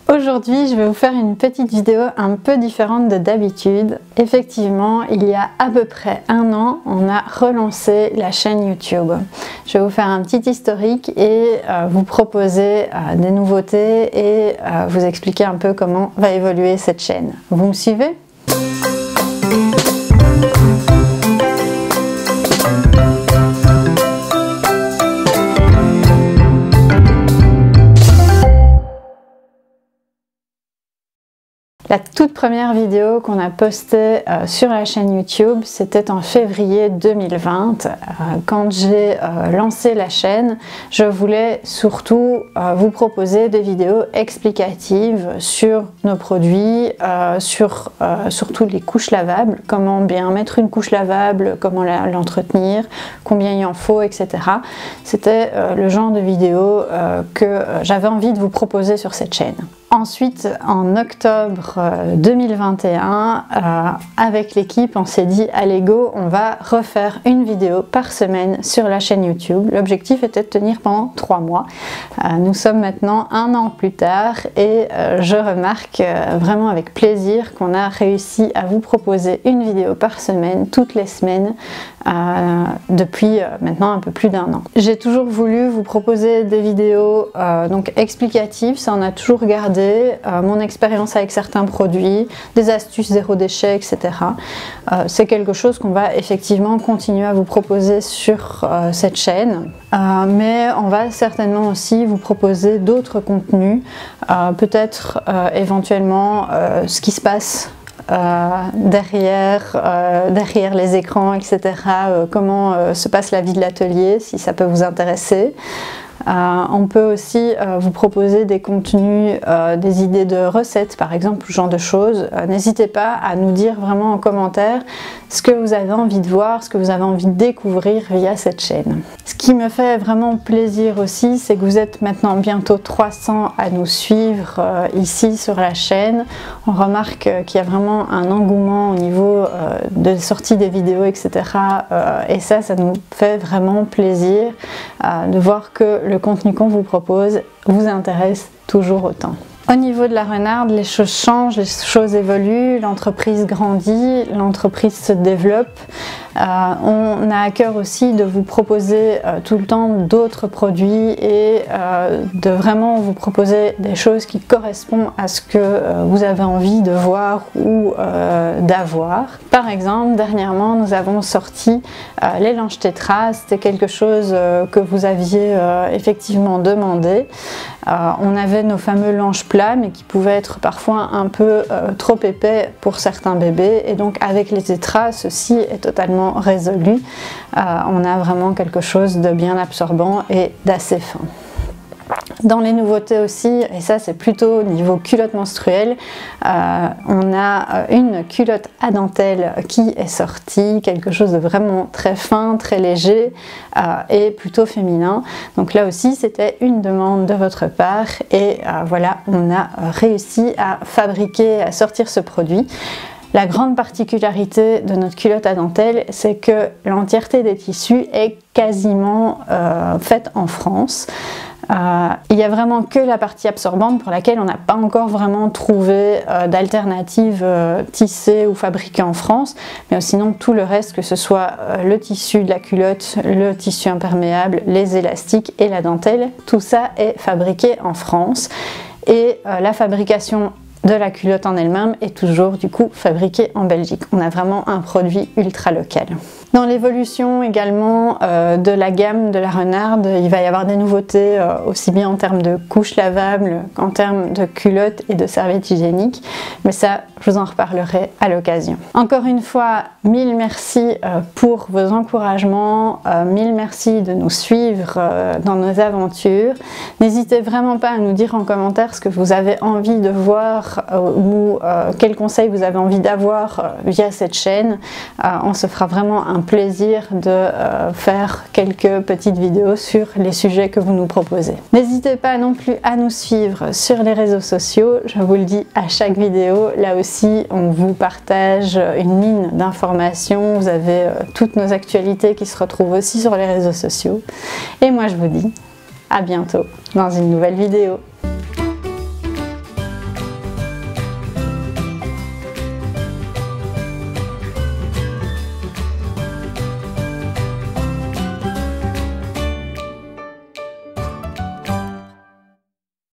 Aujourd'hui, je vais vous faire une petite vidéo un peu différente de d'habitude. Effectivement, il y a à peu près un an, on a relancé la chaîne YouTube. Je vais vous faire un petit historique et vous proposer des nouveautés et vous expliquer un peu comment va évoluer cette chaîne. Vous me suivez ? La toute première vidéo qu'on a postée sur la chaîne YouTube, c'était en février 2020. Quand j'ai lancé la chaîne, je voulais surtout vous proposer des vidéos explicatives sur nos produits, surtout les couches lavables, comment bien mettre une couche lavable, comment l'entretenir, combien il en faut, etc. C'était le genre de vidéo que j'avais envie de vous proposer sur cette chaîne. Ensuite, en octobre 2021, avec l'équipe, on s'est dit allez go, on va refaire une vidéo par semaine sur la chaîne YouTube. L'objectif était de tenir pendant 3 mois. Nous sommes maintenant un an plus tard et je remarque vraiment avec plaisir qu'on a réussi à vous proposer une vidéo par semaine, toutes les semaines, depuis maintenant un peu plus d'un an. J'ai toujours voulu vous proposer des vidéos donc explicatives, ça on a toujours gardé, mon expérience avec certains produits, des astuces zéro déchet, etc. C'est quelque chose qu'on va effectivement continuer à vous proposer sur cette chaîne, mais on va certainement aussi vous proposer d'autres contenus, peut-être éventuellement ce qui se passe derrière les écrans, etc. Comment se passe la vie de l'atelier, si ça peut vous intéresser. On peut aussi vous proposer des contenus, des idées de recettes par exemple, ce genre de choses. N'hésitez pas à nous dire vraiment en commentaire ce que vous avez envie de voir, ce que vous avez envie de découvrir via cette chaîne. Ce qui me fait vraiment plaisir aussi, c'est que vous êtes maintenant bientôt 300 à nous suivre ici sur la chaîne. On remarque qu'il y a vraiment un engouement au niveau de sortie des vidéos, etc. Et ça nous fait vraiment plaisir de voir que le contenu qu'on vous propose vous intéresse toujours autant. Au niveau de la Renarde, les choses changent, les choses évoluent, l'entreprise grandit, l'entreprise se développe. On a à cœur aussi de vous proposer tout le temps d'autres produits et de vraiment vous proposer des choses qui correspondent à ce que vous avez envie de voir ou d'avoir. Par exemple, dernièrement, nous avons sorti les langes Tetra. C'était quelque chose que vous aviez effectivement demandé. On avait nos fameux langes plats, mais qui pouvaient être parfois un peu trop épais pour certains bébés. Et donc avec les Tetra, ceci est totalement résolu. On a vraiment quelque chose de bien absorbant et d'assez fin. Dans les nouveautés aussi, et ça c'est plutôt au niveau culotte menstruelle, on a une culotte à dentelle qui est sortie, quelque chose de vraiment très fin, très léger et plutôt féminin. Donc là aussi c'était une demande de votre part et voilà, on a réussi à fabriquer, à sortir ce produit. La grande particularité de notre culotte à dentelle, c'est que l'entièreté des tissus est quasiment faite en France. Il n'y a vraiment que la partie absorbante pour laquelle on n'a pas encore vraiment trouvé d'alternative tissée ou fabriquée en France, mais sinon tout le reste, que ce soit le tissu de la culotte, le tissu imperméable, les élastiques et la dentelle, tout ça est fabriqué en France et la fabrication de la culotte en elle-même est toujours du coup fabriquée en Belgique. On a vraiment un produit ultra local. Dans l'évolution également de la gamme de la Renarde, il va y avoir des nouveautés aussi bien en termes de couches lavables qu'en termes de culottes et de serviettes hygiéniques, mais ça je vous en reparlerai à l'occasion. Encore une fois, mille merci pour vos encouragements, mille merci de nous suivre dans nos aventures. N'hésitez vraiment pas à nous dire en commentaire ce que vous avez envie de voir ou quels conseils vous avez envie d'avoir via cette chaîne. On se fera vraiment un plaisir de faire quelques petites vidéos sur les sujets que vous nous proposez. N'hésitez pas non plus à nous suivre sur les réseaux sociaux, je vous le dis à chaque vidéo, là aussi on vous partage une mine d'informations, vous avez toutes nos actualités qui se retrouvent aussi sur les réseaux sociaux. Et moi je vous dis à bientôt dans une nouvelle vidéo.